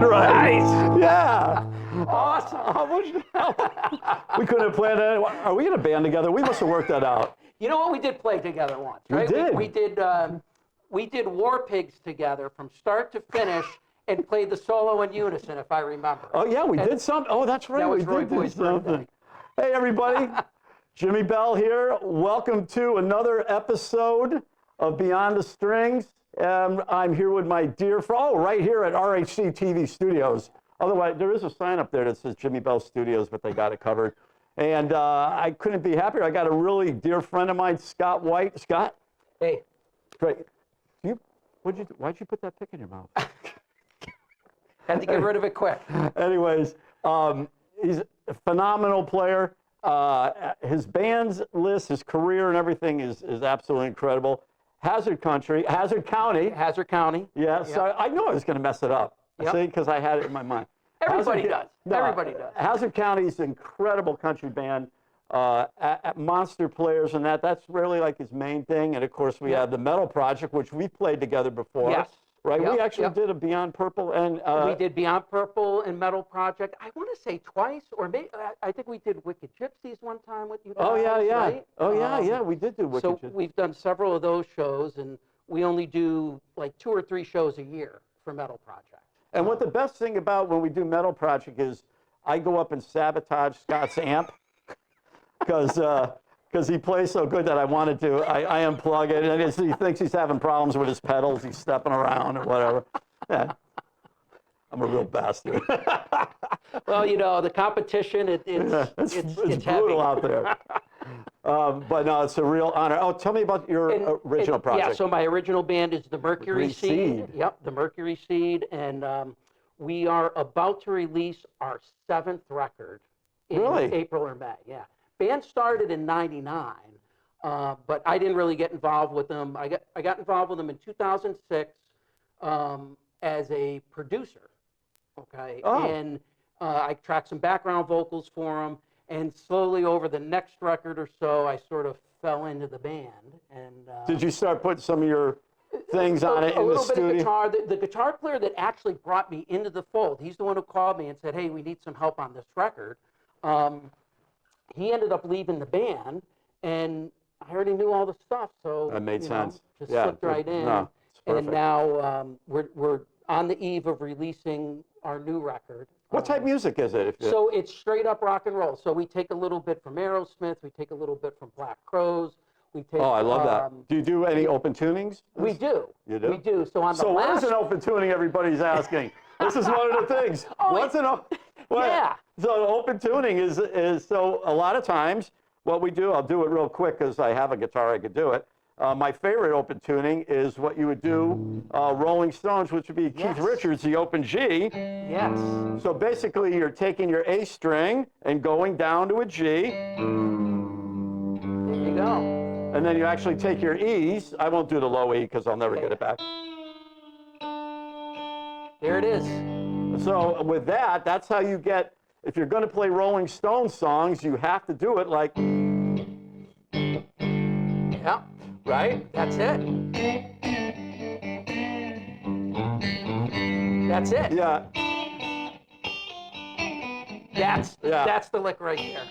Right. Nice. Yeah. Awesome. How much? We couldn't have planned it. Are we in a band together? We must have worked that out. You know what? We did play together once, right? We did War Pigs together from start to finish and played the solo in unison, if I remember. Oh, yeah, we did something. Oh, that's right. That was We Roy did do Boy's something. birthday. Hey, everybody. Jimi Bell here. Welcome to another episode of Beyond the Strings. I'm here with my dear friend, right here at RHCTV Studios. Otherwise, there is a sign up there that says Jimi Bell Studios, but they got it covered. And I couldn't be happier. I got a really dear friend of mine, Scott White. Scott? Hey. Great. Why'd you put that pick in your mouth? Had to get rid of it quick. Anyways, he's a phenomenal player. His band's list, his career and everything is absolutely incredible. Hazard County. Hazard County. Yeah, so I knew I was going to mess it up. Yep. See, because I had it in my mind. Everybody does. Everybody does. Hazard County's an incredible country band. Monster players and that's really like his main thing. And of course, we have the Metal Project, which we played together before. Yes. Right? Yep, we actually did a Beyond Purple and we did Beyond Purple and Metal Project. I want to say twice, or maybe I think we did Wicked Gypsies one time with you guys. Oh yeah, yeah. Right? Oh yeah, we did do Wicked So Gypsies. we've done several of those shows, and we only do like 2 or 3 shows a year for Metal Project. And what the best thing about when we do Metal Project is I go up and sabotage Scott's amp because he plays so good that I wanted to. I unplug it, and he thinks he's having problems with his pedals. He's stepping around or whatever. Yeah. I'm a real bastard. Well, you know, the competition, it's brutal heavy. out there. But no, it's a real honor. Oh, tell me about your original project. Yeah, so my original band is the Mercury Seed. Yep, the Mercury Seed, and we are about to release our 7th record in April or May. Yeah, band started in '99, but I didn't really get involved with them. I got involved with them in 2006 as a producer. Okay, and I tracked some background vocals for them. And slowly over the next record or so, I sort of fell into the band. And did you start putting some of your things on it in the studio? A little bit of guitar. The guitar player that actually brought me into the fold, he's the one who called me and said, hey, we need some help on this record. He ended up leaving the band, and I already knew all the stuff. So that made sense. Just slipped right in. No, it's perfect. And now we're on the eve of releasing our new record. What type of music is it? So it's straight up rock and roll. So we take a little bit from Aerosmith, we take a little bit from Black Crowes. We take, I love that. Do you do any open tunings? We do. You do? We do. So on the what last... is an open tuning, everybody's asking? This is one of the things. What's an open... Yeah. So open tuning is so a lot of times what we do, I'll do it real quick because I have a guitar, I could do it. My favorite open tuning is what you would do, Rolling Stones, which would be Keith Richards, the open G. Yes. So basically, you're taking your A string and going down to a G. There you go. And then you actually take your E's. I won't do the low E because I'll never get it back. There it is. So with that, that's how you get, if you're going to play Rolling Stones songs, you have to do it like... Yeah. Right? That's it. That's it. Yeah. That's the lick right there.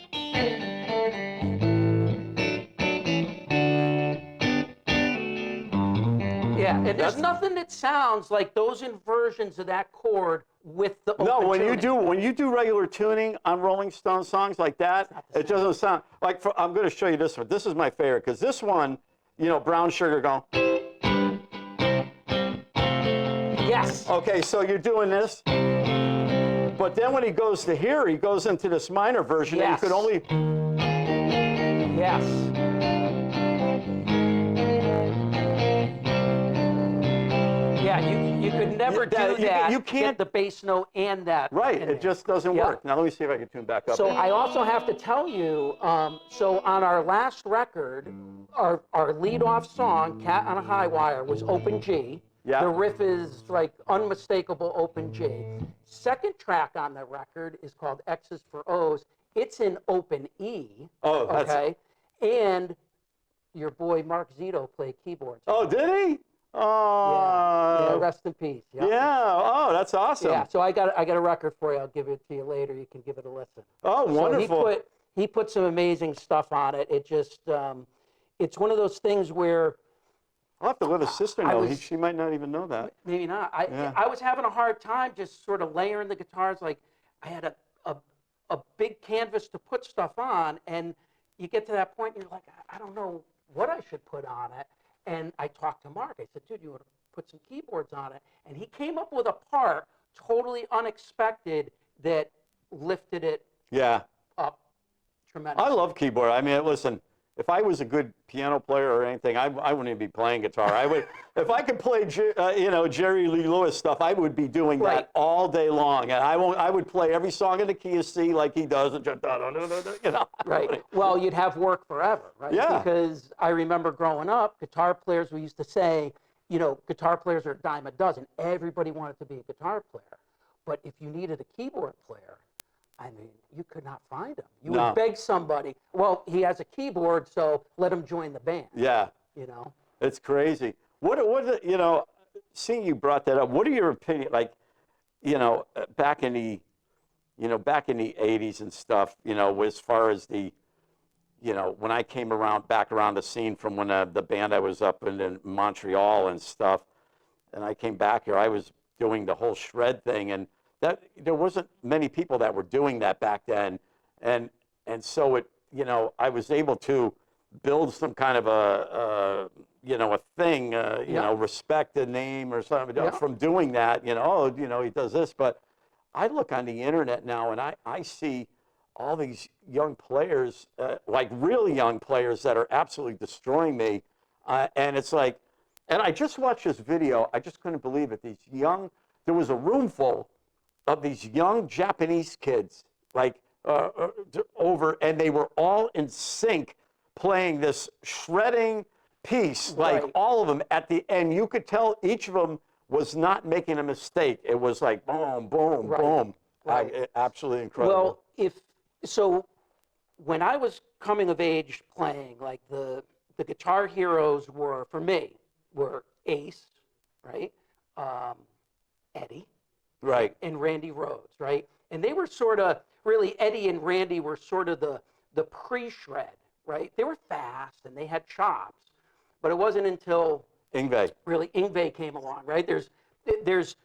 Yeah, and there's nothing that sounds like those inversions of that chord with the open tuning. when you do regular tuning on Rolling Stone songs like that, it doesn't sound like. I'm going to show you this one. This is my favorite because this one, you know, Brown Sugar going. Yes. Okay, so you're doing this, but then when he goes to here, he goes into this minor version, and you could only. Yes. Yeah, you could never do that. You can't get the bass note and that. Right, it just doesn't work. Now let me see if I can tune back up. So I also have to tell you, so on our last record, our lead-off song, Cat on a High Wire, was open G. Yeah. The riff is like unmistakable open G. Second track on the record is called X's for O's. It's in open E. Oh, that's... Okay. And your boy Mark Zito played keyboards. Oh, did he? Oh, yeah, rest in peace. Yep. Yeah. Oh, that's awesome. Yeah. So I got a record for you. I'll give it to you later. You can give it a listen. Oh, wonderful. So he put some amazing stuff on it. It just it's one of those things where I'll have to let his sister know. She might not even know that. maybe not. I was having a hard time just sort of layering the guitars. Like I had a big canvas to put stuff on, and you get to that point, and you're like, I don't know what I should put on it. And I talked to Mark. I said, dude, you want to put some keyboards on it? And he came up with a part totally unexpected that lifted it up tremendously. I love keyboard. I mean, listen, if I was a good piano player or anything, I wouldn't even be playing guitar. I would, if I could play, Jerry Lee Lewis stuff, I would be doing that all day long. And I would play every song in the key of C like he does, and just, Right. Well, you'd have work forever, right? Yeah. Because I remember growing up, guitar players, we used to say, guitar players are a dime a dozen. Everybody wanted to be a guitar player. But if you needed a keyboard player, I mean, you could not find him. You would beg somebody, well, he has a keyboard, so let him join the band. Yeah. It's crazy. Seeing you brought that up, what are your opinion, like, back in the 80s and stuff, as far as the, when I came back around the scene from when the band I was up in Montreal and stuff, and I came back here, I was doing the whole shred thing, and that there wasn't many people that were doing that back then, and so it, I was able to build some kind of a thing, respect the name or something from doing that, he does this, but I look on the internet now and I see all these young players, like really young players that are absolutely destroying me, and it's like, and I just watched this video, I just couldn't believe it, there was a room full of these young Japanese kids, like over, and they were all in sync playing this shredding piece, like all of them at the end. You could tell each of them was not making a mistake. It was like boom, boom, boom. Absolutely incredible. Well, when I was coming of age playing, like the guitar heroes were, for me, were Ace, right? Eddie. Right. And Randy Rhoads, right? And they were sort of, really, Eddie and Randy were sort of the pre-shred, right? They were fast and they had chops, but it wasn't until Yngwie came along, right? There's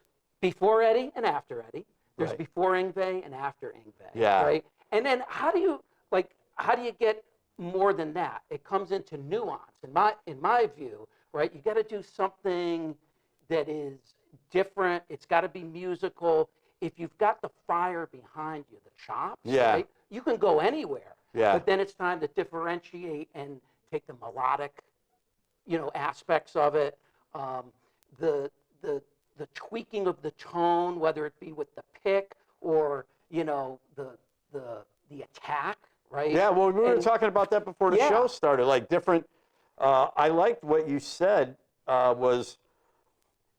before Eddie and after Eddie. There's before Yngwie and after Yngwie, right? And then how do you get more than that? It comes into nuance, in my view, right? You got to do something that is different. It's got to be musical. If you've got the fire behind you, the chops, right? You can go anywhere. Yeah. But then it's time to differentiate and take the melodic, aspects of it. The tweaking of the tone, whether it be with the pick or the attack, right? Yeah. Well, we were talking about that before the show started. Like different. I liked what you said was,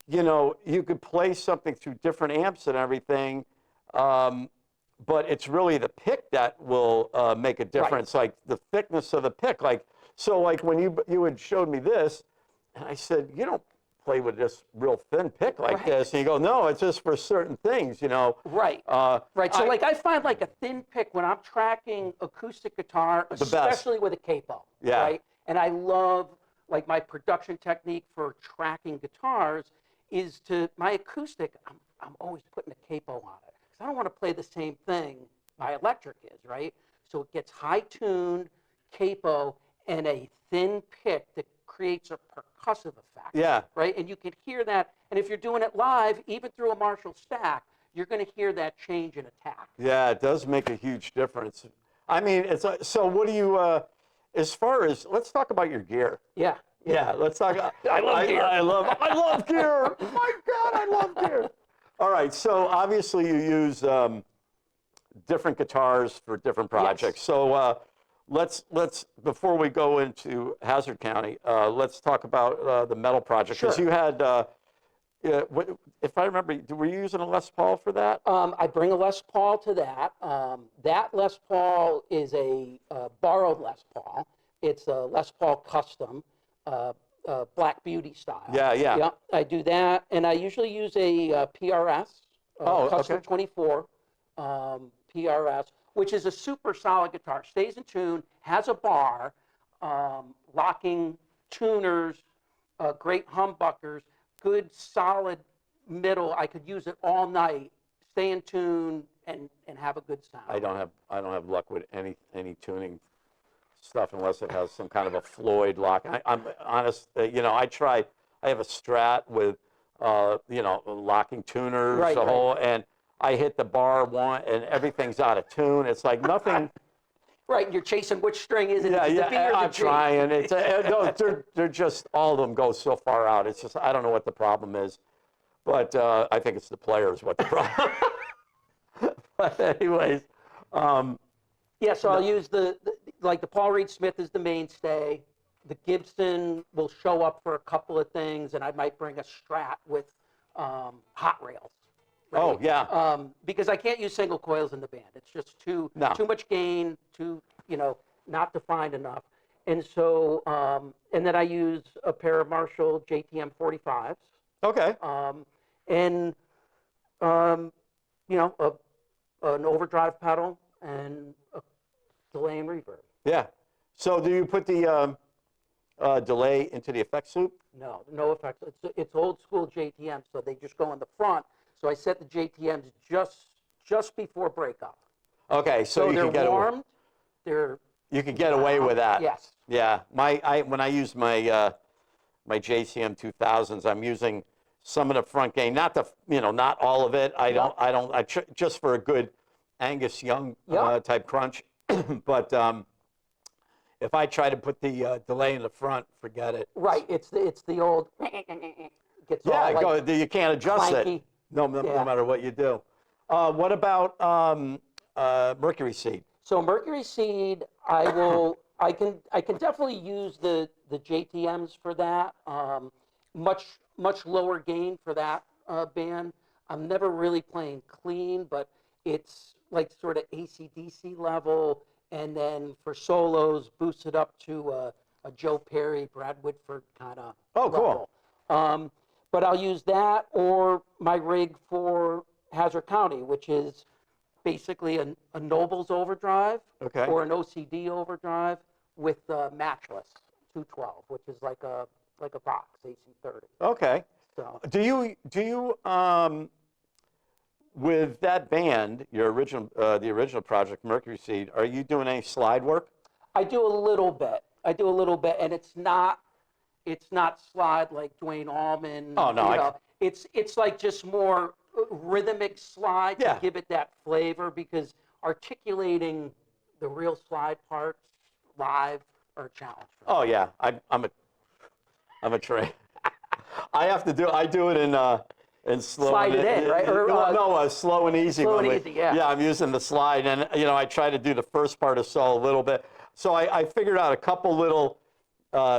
you could play something through different amps and everything, but it's really the pick that will make a difference, like the thickness of the pick. Like, so like when you had showed me this, and I said, you don't play with this real thin pick like this. And you go, no, it's just for certain things, Right. Right. So I find like a thin pick when I'm tracking acoustic guitar, especially with a capo. Yeah. Right. And I love, like, my production technique for tracking guitars is my acoustic, I'm always putting a capo on it. Because I don't want to play the same thing my electric is, right? So it gets high-tuned, capo, and a thin pick that creates a percussive effect. Yeah. Right? And you can hear that. And if you're doing it live, even through a Marshall stack, you're going to hear that change in attack. Yeah, it does make a huge difference. I mean, so what do you, as far as, let's talk about your gear. Yeah. Yeah, let's talk. I love gear. I love gear. My God, I love gear. All right, so obviously you use different guitars for different projects. Yes. So let's before we go into Hazard County, let's talk about the metal project. Because you had, if I remember, were you using a Les Paul for that? I bring a Les Paul to that. That Les Paul is a borrowed Les Paul. It's a Les Paul custom. Black Beauty style. Yeah, yeah. Yep, I do that, and I usually use a PRS, Custom okay. 24 PRS, which is a super solid guitar. Stays in tune, has a bar, locking tuners, great humbuckers, good solid middle. I could use it all night, stay in tune, and have a good sound. I don't have luck with any tuning stuff unless it has some kind of a Floyd lock. I'm honest, you know, I have a Strat with, you know, locking tuners, Right, the right. whole, and I hit the bar one and everything's out of tune. It's like nothing. Right, you're chasing which string is it? Yeah, Is it the B or the I'm G? trying. It's no, they're just, all of them go so far out. It's just, I don't know what the problem is, but I think it's the players what the problem. But anyways, Yeah, so I'll use like the Paul Reed Smith is the mainstay. The Gibson will show up for a couple of things, and I might bring a Strat with hot rails. Right? oh yeah, Because I can't use single coils in the band. It's just too much gain, you know, not defined enough. And so, and then I use a pair of Marshall JTM 45s. okay. And you know, an overdrive pedal and a delay and reverb. Yeah. So do you put the delay into the effects loop? No effects. It's old school JTM, so they just go in the front. So I set the JTMs just before breakup. Okay, so you they're can get warmed. They're you can get away with that. Yes. Yeah. When I use my my JCM 2000s, I'm using some of the front gain, not all of it. Just for a good Angus Young type crunch. But if I try to put the delay in the front, forget it. Right. It's the old. Gets all like you can't adjust clanky. it. No matter what you do. What about Mercury Seed? So Mercury Seed, I can definitely use the JTMs for that. Much lower gain for that band. I'm never really playing clean, but it's like sort of AC/DC level, and then for solos, boost it up to a Joe Perry, Brad Whitford kind of cool. level. But I'll use that or my rig for Hazard County, which is basically a Nobles overdrive or an OCD overdrive with matchless 212, which is like a Vox AC30. Okay. So Do you with that band, your original the original project Mercury Seed, are you doing any slide work? I do a little bit, and it's not slide like Dwayne Allman. Oh no, it's like just more rhythmic slide to give it that flavor, because articulating the real slide parts live are a challenge for me. Oh yeah, I'm a train. I do it in slow. Slide it in, right? Or, slow and easy. Slow and easy, yeah. Yeah, I'm using the slide, and I try to do the first part of solo a little bit. So I figured out a couple little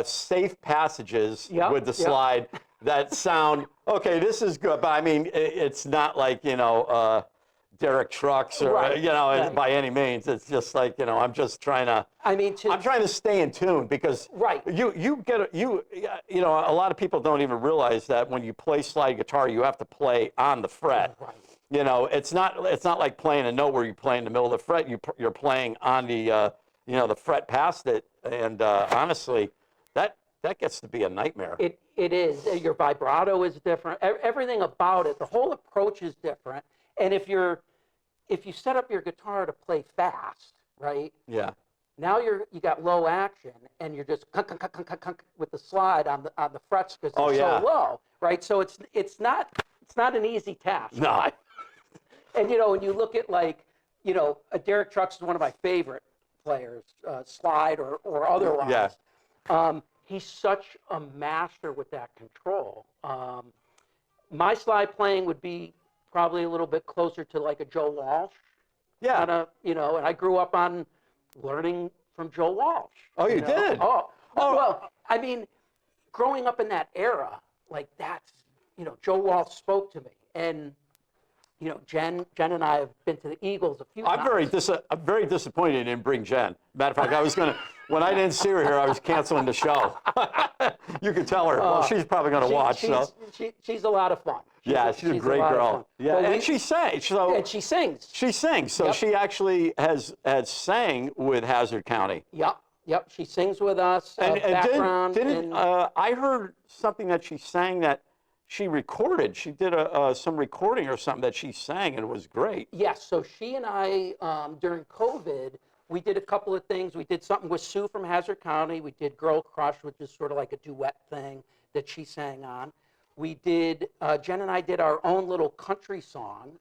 safe passages with the slide that sound okay. This is good, but I mean, it's not like Derek Trucks or by any means. It's just like I'm just trying to. I'm trying to stay in tune, because you get a lot of people don't even realize that when you play slide guitar, you have to play on the fret. Right. It's not like playing a note where you play in the middle of the fret. You're playing on the the fret past it, and honestly, that gets to be a nightmare. It is. Your vibrato is different. Everything about it, the whole approach is different. And if you set up your guitar to play fast, right? Yeah. Now you got low action, and you're just with the slide on the frets because it's so low, right? So it's not an easy task. No. Right? And when you look at a Derek Trucks is one of my favorite players, slide or otherwise. Yeah. He's such a master with that control. My slide playing would be probably a little bit closer to like a Joe Walsh. Yeah. Kinda, and I grew up on learning from Joe Walsh. Oh, you did? Oh, well, I mean, growing up in that era, like that's, Joe Walsh spoke to me. And, Jen and I have been to the Eagles a few I'm times. I'm very disappointed you didn't bring Jen. Matter of fact, I was gonna, when I didn't see her here, I was canceling the show. You could tell her. Well, she's probably gonna watch. She's a lot of fun. She's a great girl. Yeah, and she sang. And she sings. She sings. So she actually has sang with Hazard County. Yep. She sings with us. And didn't I heard something that she sang that she recorded. She did some recording or something that she sang, and it was great. Yes. So she and I, during COVID, we did a couple of things. We did something with Sue from Hazard County. We did Girl Crush, which is sort of like a duet thing that she sang on. We did, Jen and I did our own little country song.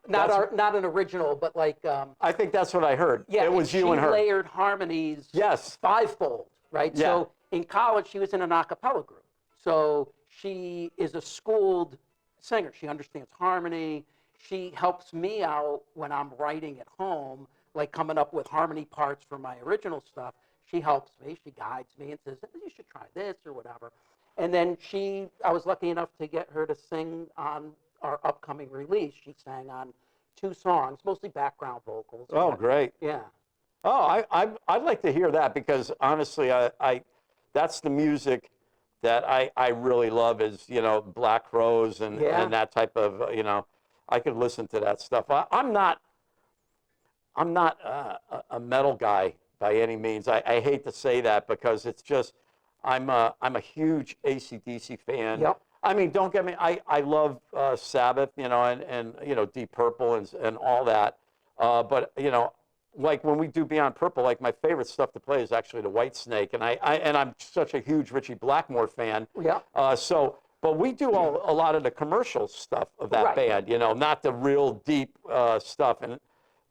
Not an original, but like. I think that's what I heard. Yeah, it was you and her. She layered harmonies. Yes. Fivefold, right? Yeah. So in college, she was in an a cappella group. So she is a schooled singer. She understands harmony. She helps me out when I'm writing at home, like coming up with harmony parts for my original stuff. She helps me. She guides me and says, you should try this or whatever. And then I was lucky enough to get her to sing on our upcoming release. She sang on 2 songs, mostly background vocals. Oh, great. Yeah. Oh, I'd like to hear that, because honestly, that's the music that I really love, is, Black Rose and that type of, I could listen to that stuff. I'm not a metal guy by any means. I hate to say that, because it's just, I'm a huge AC/DC fan. Yep. I mean, don't get me, I love Sabbath, and Deep Purple and all that. But, like when we do Beyond Purple, like my favorite stuff to play is actually the Whitesnake, and I'm such a huge Richie Blackmore fan. Yeah. But we do a lot of the commercial stuff of that band, not the real deep stuff.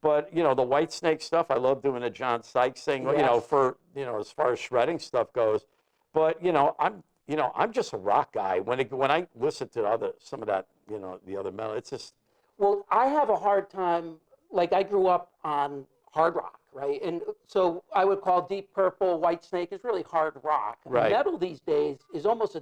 But the Whitesnake stuff, I love doing the John Sykes thing. Yes. For as far as shredding stuff goes. But I'm just a rock guy. When I listen to some of that, the other metal, it's just. Well, I have a hard time. Like, I grew up on hard rock, right? And so I would call Deep Purple, Whitesnake is really hard rock. Right. Metal these days is almost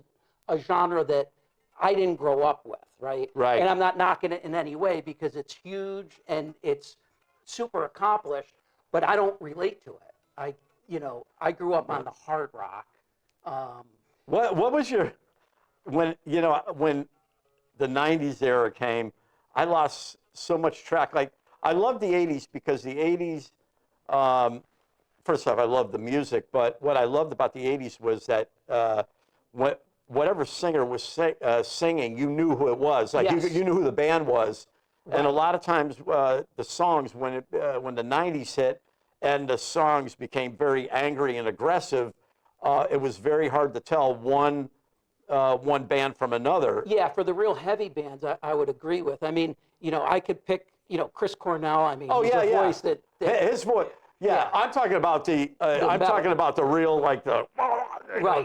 a genre that I didn't grow up with, right? Right. And I'm not knocking it in any way, because it's huge and it's super accomplished, but I don't relate to it. I grew up on the hard rock. What was when the 90s era came, I lost so much track. Like, I love the 80s, because the 80s, first off, I love the music, but what I loved about the 80s was that whatever singer was singing, you knew who it was. Like, Yes. you knew who the band was. Right. And a lot of times the songs, when the 90s hit and the songs became very angry and aggressive, it was very hard to tell one band from another. Yeah, for the real heavy bands, I would agree with. I mean, I could pick, Chris Cornell. I mean, he's a voice that his voice. Yeah, I'm talking about talking about the real, like the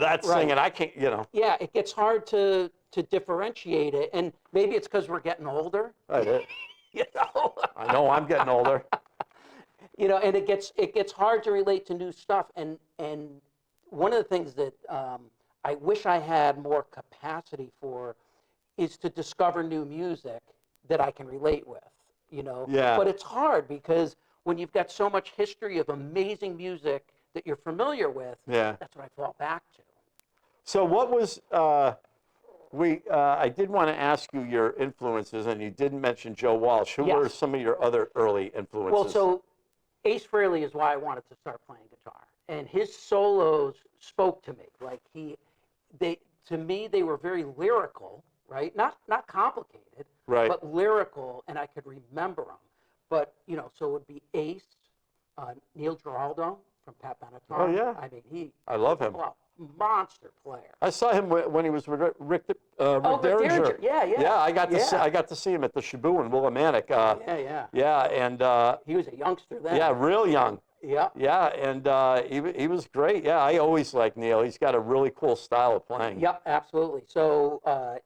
that singing. I can't, Yeah, it gets hard to differentiate it, and maybe it's because we're getting older. I know I'm getting older. And it gets hard to relate to new stuff, and one of the things that I wish I had more capacity for is to discover new music that I can relate with, Yeah. But it's hard, because when you've got so much history of amazing music that you're familiar with, that's what I fall back to. So what was, I did want to ask you your influences, and you didn't mention Joe Walsh. Who were some of your other early influences? Well, so Ace Frehley is why I wanted to start playing guitar. And his solos spoke to me. Like, to me, they were very lyrical, right? Not complicated, right, but lyrical, and I could remember them. But, so it would be Ace, Neil Giraldo from Pat Benatar. Oh, yeah. I mean, I love him. Well, monster player. I saw him when he was with Rick Derringer. Derringer. Yeah. Yeah, I got to see him at the Shabu in Willimantic. Yeah, and he was a youngster then. Yeah, real young. Yeah. Yeah, and he was great. Yeah, I always liked Neil. He's got a really cool style of playing. Yep, absolutely. So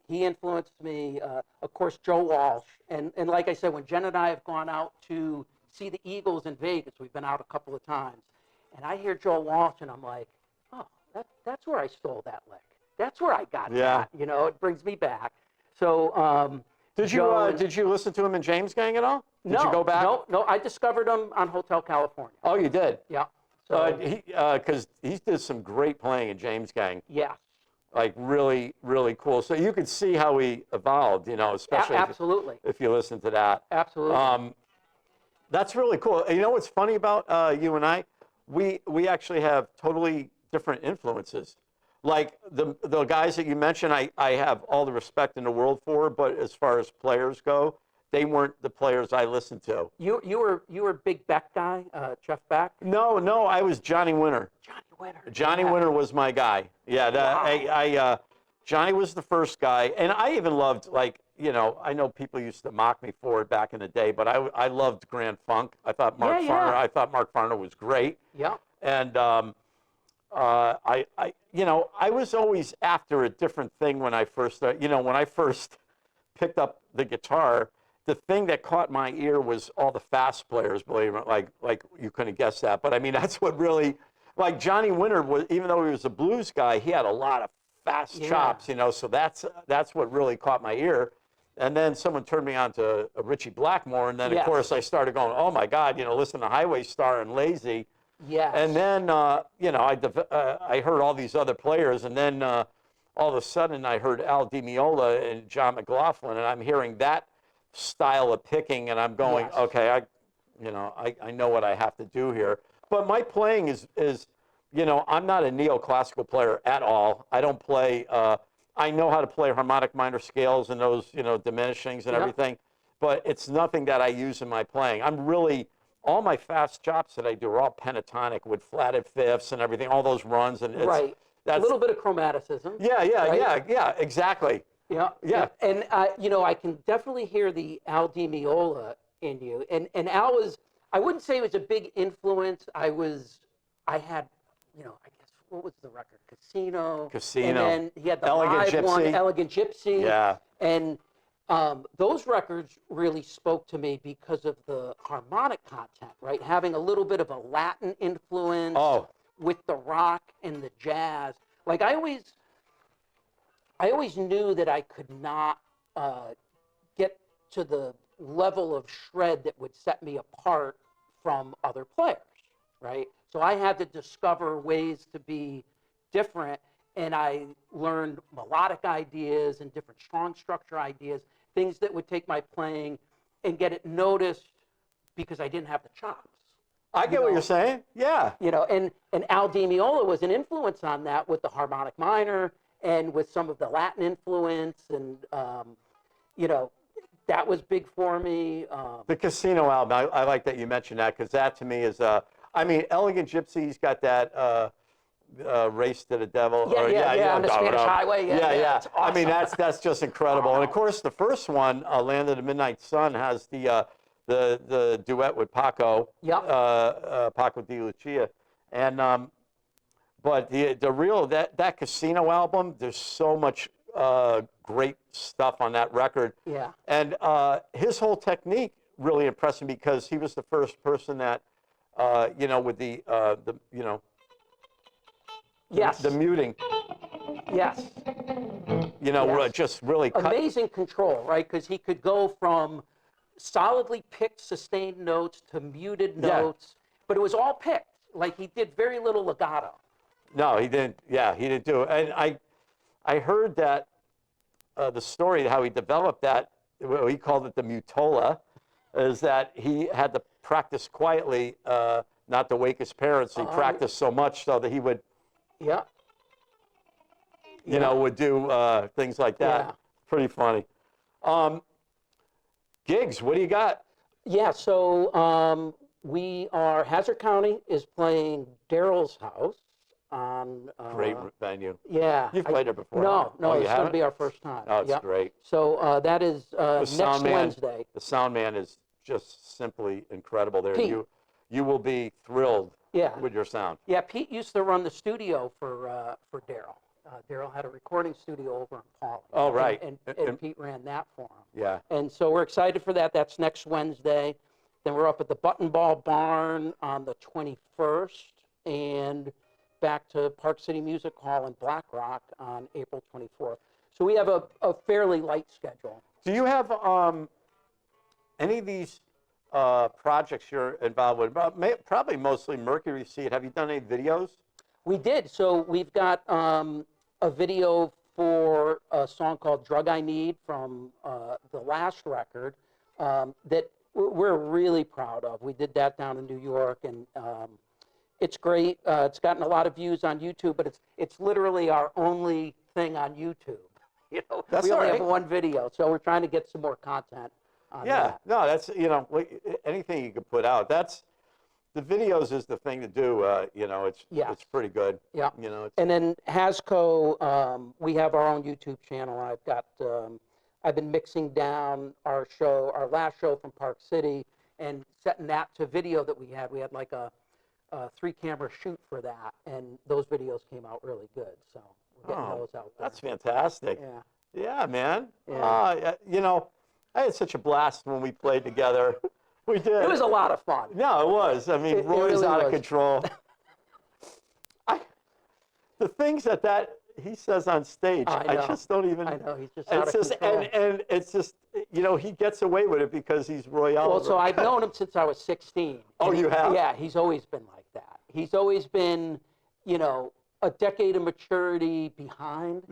he influenced me. Of course, Joe Walsh, and like I said, when Jen and I have gone out to see the Eagles in Vegas, we've been out a couple of times, and I hear Joe Walsh, and I'm like, oh, that's where I stole that lick. That's where I got that. It brings me back. So Did you listen to him in James Gang at all? Did you go back? No. I discovered him on Hotel California. Oh, you did? Yeah. So, because he did some great playing in James Gang. yes. Like really, really cool. So you could see how he evolved, especially Absolutely. if you listen to that. Absolutely. That's really cool. You know what's funny about you and I? We actually have totally different influences. Like the guys that you mentioned, I have all the respect in the world for, but as far as players go, they weren't the players I listened to. You were a big Beck guy, Jeff Beck? No, I was Johnny Winter. Johnny Winter was my guy. Yeah, Wow. Johnny was the first guy, and I even loved, like, I know people used to mock me for it back in the day, but I loved Grand Funk. I thought Mark Farner was great. Yeah. And I was always after a different thing when I first started. When I first picked up the guitar, the thing that caught my ear was all the fast players, believe it, like you couldn't guess that. But I mean, that's what really, like Johnny Winter was, even though he was a blues guy, he had a lot of fast chops, so that's what really caught my ear. And then someone turned me on to Richie Blackmore, and then of course I started going, oh my God, listen to Highway Star and Lazy. Yes. And then, I heard all these other players, and then all of a sudden I heard Al Di Meola and John McLaughlin, and I'm hearing that style of picking, and I'm going, okay, I know what I have to do here. But my playing is I'm not a neoclassical player at all. I don't play, I know how to play harmonic minor scales and those, diminishings and everything, but it's nothing that I use in my playing. All my fast chops that I do are all pentatonic with flatted fifths and everything, all those runs. And it's, a little bit of chromaticism. Yeah, exactly. Yeah. And I can definitely hear the Al Di Meola in you. And Al was, I wouldn't say he was a big influence. I had, I guess, what was the record? Casino. And then he had the live one, Elegant Gypsy. Yeah. And those records really spoke to me because of the harmonic content, right? Having a little bit of a Latin influence with the rock and the jazz. Like I always knew that I could not get to the level of shred that would set me apart from other players, right? So I had to discover ways to be different, and I learned melodic ideas and different strong structure ideas, things that would take my playing and get it noticed because I didn't have the chops. I get what you're saying. Yeah. And Al Di Meola was an influence on that with the harmonic minor and with some of the Latin influence, and that was big for me. The Casino album, I like that you mentioned that, because that to me is, Elegant Gypsy's got that Race to the Devil. On the Spanish Highway. Yeah. Awesome. I mean, that's just incredible. Wow. And of course, the first one, Land of the Midnight Sun, has the duet with Paco. Paco de Lucia, and but the real that Casino album, there's so much great stuff on that record. Yeah. And his whole technique really impressed me, because he was the first person that with the the muting. Yes. Just really amazing control, right? Because he could go from solidly picked sustained notes to muted notes, but it was all picked. Like he did very little legato. No, he didn't. Yeah, he didn't do it. And I heard that the story how he developed that, well, he called it the mutola, is that he had to practice quietly, not to wake his parents. He practiced so much so that he would, would do things like that. Yeah. Pretty funny. Gigs, what do you got? Yeah, so Hazard County is playing Daryl's house on... Great venue. Yeah. You've played there before? No, it's going to be our first time. Oh, it's great. So that is next Wednesday. The sound man is just simply incredible there. Pete. You will be thrilled with your sound. Yeah, Pete used to run the studio for Daryl. Daryl had a recording studio over in Paul. Oh, right. And Pete ran that for him. Yeah. And so we're excited for that. That's next Wednesday. Then we're up at the Button Ball Barn on the 21st, and back to Park City Music Hall in Black Rock on April 24th. So we have a fairly light schedule. Do you have any of these projects you're involved with? Probably mostly Mercury Seed. Have you done any videos? We did. So we've got a video for a song called Drug I Need from the last record that we're really proud of. We did that down in New York, and it's great. It's gotten a lot of views on YouTube, but it's literally our only thing on YouTube. You know, That's we only all right. have one video, so we're trying to get some more content on that. No, that's, you know, anything you can put out. The videos is the thing to do. You know, it's pretty good. Yeah. You know, And then Hasco, we have our own YouTube channel. I've been mixing down our last show from Park City, and setting that to video that we had. We had like a 3-camera shoot for that, and those videos came out really good. So we're getting those out there. That's fantastic. Yeah. Yeah, man. Yeah. You know, I had such a blast when we played together. We did. It was a lot of fun. No, it was. I mean, Roy's really out of was. control. The things that he says on stage, I just don't even. I know, he's just out of control. And it's just, you know, he gets away with it because he's Roy Oliver. Well, so I've known him since I was 16. Oh, you have? Yeah, he's always been like that. He's always been, you know, a decade of maturity behind.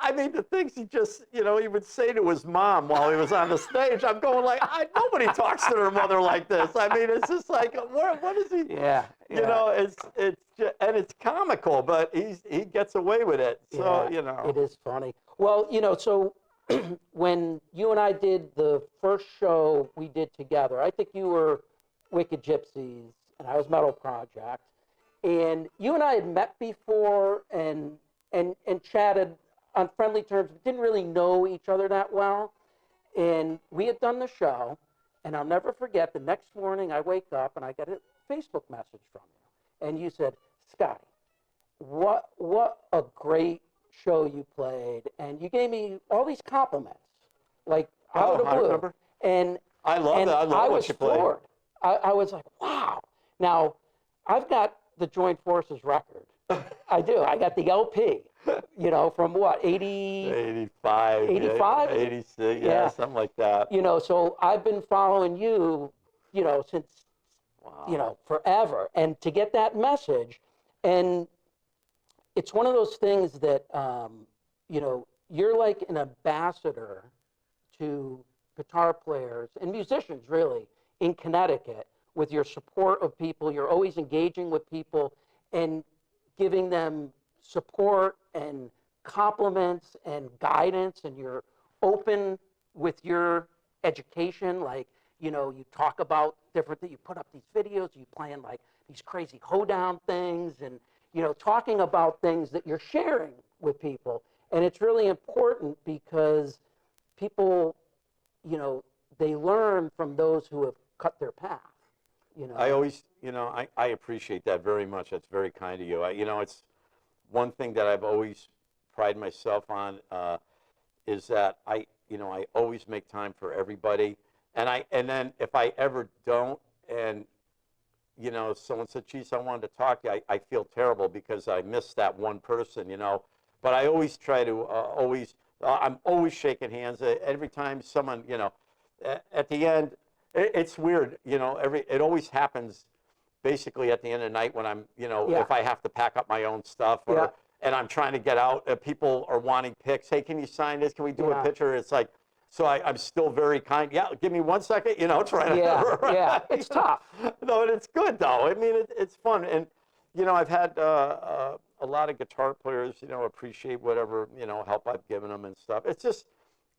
I mean, the things he just, you know, he would say to his mom while he was on the stage, I'm going like, nobody talks to their mother like this. I mean, it's just like, what is he? Yeah. You know, it's just, and it's comical, but he gets away with it. So, Yeah, you know. it is funny. Well, you know, so when you and I did the first show we did together, I think you were Wicked Gypsies and I was Metal Project, and you and I had met before and chatted on friendly terms, but didn't really know each other that well. And we had done the show, and I'll never forget, the next morning I wake up and I get a Facebook message from you. And you said, Scotty, what a great show you played. And you gave me all these compliments, like out of the blue. I remember. And I love that. I love what you played. Floored. I was like, wow. Now, I've got the Joint Forces record. I do. I got the LP, you know, from what, 85? 85? 86, yeah, something like that. You know, so I've been following you, you know, since, you know, forever. And to get that message, and it's one of those things that, you know, you're like an ambassador to guitar players and musicians, really, in Connecticut, with your support of people. You're always engaging with people and giving them support and compliments and guidance, and you're open with your education. Like, you know, you talk about different things, you put up these videos, you playing like these crazy hoedown things, and, you know, talking about things that you're sharing with people. And it's really important because people, you know, they learn from those who have cut their path. You know? I always, you know, I appreciate that very much. That's very kind of you. You know, it's one thing that I've always prided myself on is that I always make time for everybody. And then if I ever don't, and, you know, someone said, geez, I wanted to talk to you, I feel terrible because I missed that one person, you know. But I always try to I'm always shaking hands every time someone, you know, at the end. It's weird, you know, it always happens basically at the end of the night when I'm, you know, if I have to pack up my own stuff and I'm trying to get out, people are wanting pics. Hey, can you sign this? Can we do a picture? It's like, so I'm still very kind. Yeah, give me 1 second, you know, trying to. Yeah, it's tough. No, and it's good though. I mean, it's fun. And, you know, I've had a lot of guitar players, you know, appreciate whatever, you know, help I've given them and stuff. It's just,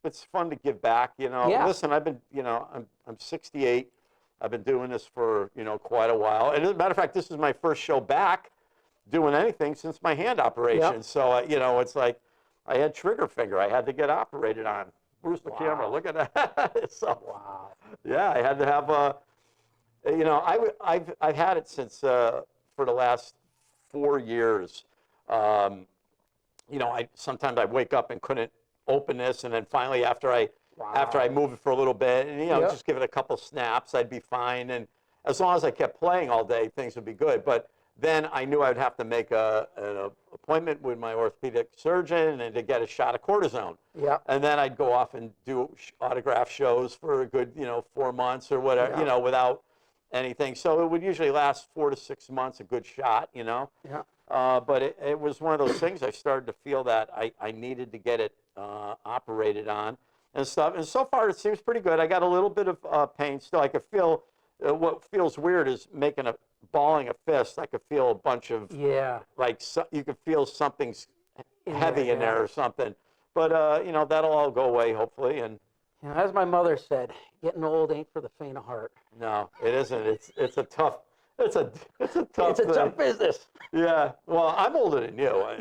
it's fun to give back, you know. Yeah. Listen, I've been, you know, I'm 68. I've been doing this for, you know, quite a while. And as a matter of fact, this is my first show back doing anything since my hand operation. Yep. So, you know, it's like I had trigger finger. I had to get operated on. Where's the camera? Look at that. So, yeah, I had to have you know, I've had it since for the last 4 years. You know, sometimes I wake up and couldn't open this, and then finally after I move it for a little bit, and, you know, just give it a couple snaps, I'd be fine. And as long as I kept playing all day, things would be good. But then I knew I'd have to make an appointment with my orthopedic surgeon and to get a shot of cortisone. Yeah. And then I'd go off and do autograph shows for a good, 4 months or whatever, Yeah. without anything. So it would usually last 4 to 6 months, a good shot, Yeah. But it was one of those things I started to feel that I needed to get it operated on and stuff. And so far it seems pretty good. I got a little bit of pain still. I could feel, what feels weird is balling a fist. I could feel a bunch of, you could feel something's heavy in there or something. But, that'll all go away hopefully. And as my mother said, getting old ain't for the faint of heart. no, it isn't. It's a tough business. Yeah. Well, I'm older than you. A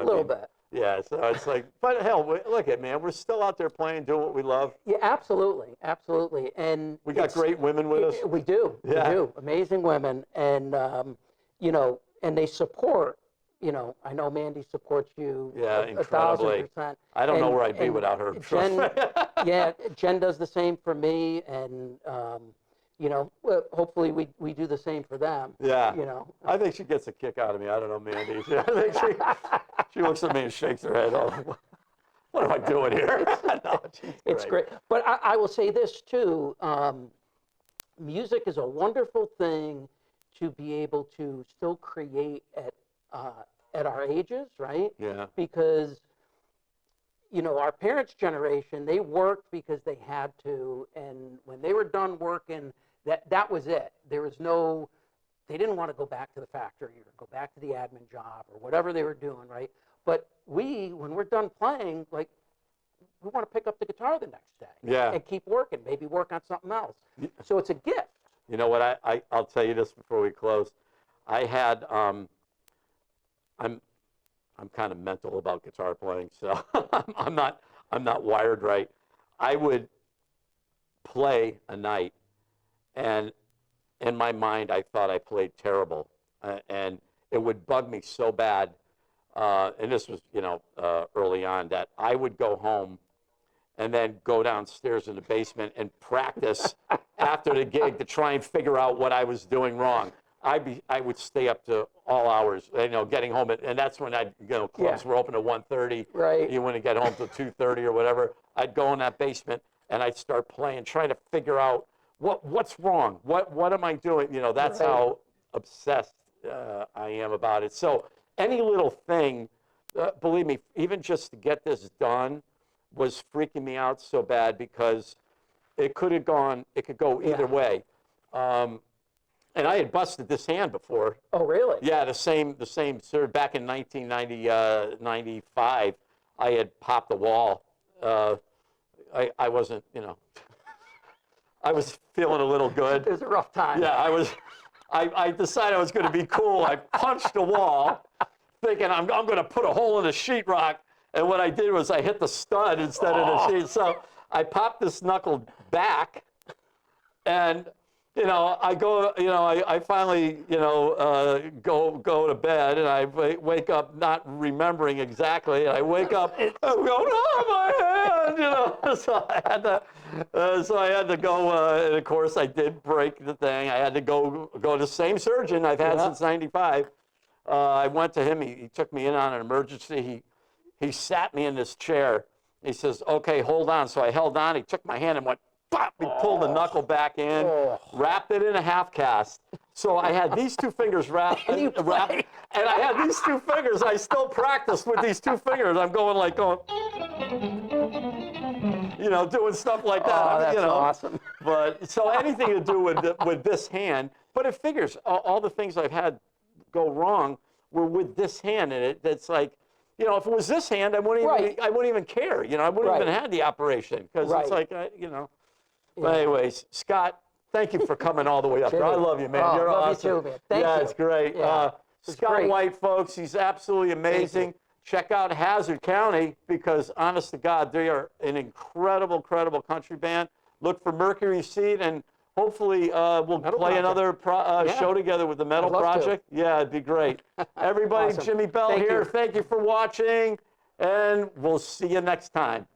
little bit. Yeah. So it's like, but hell, look at man, we're still out there playing, doing what we love. Yeah, absolutely, absolutely. And we got great women with us. We do. Yeah. We do. Amazing women, and and they support. I know Mandy supports you. Yeah, incredibly. 1,000%. I don't know where I'd be without her. Jen does the same for me, and hopefully we do the same for them. Yeah. I think she gets a kick out of me. I don't know, Mandy. I think she looks at me and shakes her head. Oh, what am I doing here? No, it's great. But I will say this too. Music is a wonderful thing to be able to still create at our ages, right? Yeah. Because our parents' generation, they worked because they had to, and when they were done working, that was it. There was no, they didn't want to go back to the factory or go back to the admin job or whatever they were doing, right? But when we're done playing, we want to pick up the guitar the next day. Yeah. And keep working, maybe work on something else. Yeah. So it's a gift. You know what? I'll tell you this before we close. I had I'm kind of mental about guitar playing, so I'm not wired right. I would play a night, and in my mind, I thought I played terrible, and it would bug me so bad. And this was, early on, that I would go home and then go downstairs in the basement and practice after the gig to try and figure out what I was doing wrong. I would stay up to all hours, getting home, and that's when clubs were open at 1:30. Right. You wouldn't get home till 2:30 or whatever. I'd go in that basement and I'd start playing, trying to figure out what's wrong. What am I doing? That's right. How obsessed I am about it. So any little thing, believe me, even just to get this done was freaking me out so bad because it could go either way. And I had busted this hand before. Oh, really? Yeah, the same sir. Back in 1995, I had popped the wall. I wasn't, I was feeling a little good. It was a rough time. Yeah, I decided I was going to be cool. I punched the wall, thinking I'm going to put a hole in the sheetrock. And what I did was I hit the stud instead of the sheet. So I popped this knuckle back, and I go, I finally, go to bed, and I wake up not remembering exactly, and I wake up, I'm going, oh, my hand, so I had to go, and of course I did break the thing. I had to go to the same surgeon I've had since '95. I went to him. He took me in on an emergency. He sat me in this chair. He says, okay, hold on. So I held on. He took my hand and went, pop, he pulled the knuckle back in, wrapped it in a half cast. So I had these two fingers wrapped, and I had these two fingers. I still practiced with these two fingers. I'm going, doing stuff like that. Oh, that's awesome. But so anything to do with this hand, but it figures all the things I've had go wrong were with this hand, and it's like, if it was this hand, I wouldn't even care. I wouldn't even have the operation because it's like, But anyways, Scott, thank you for coming all the way up. I love you, man. You're awesome. You too, man. Thank you. It's great. Yeah, Scott White, folks, he's absolutely amazing. Check out Hazard County because, honest to God, they are an incredible country band. Look for Mercury Seat, and hopefully we'll play another show together with the Metal Project. Yeah, it'd be great. Everybody, awesome. Jimi Bell here. Thank you for watching, and we'll see you next time.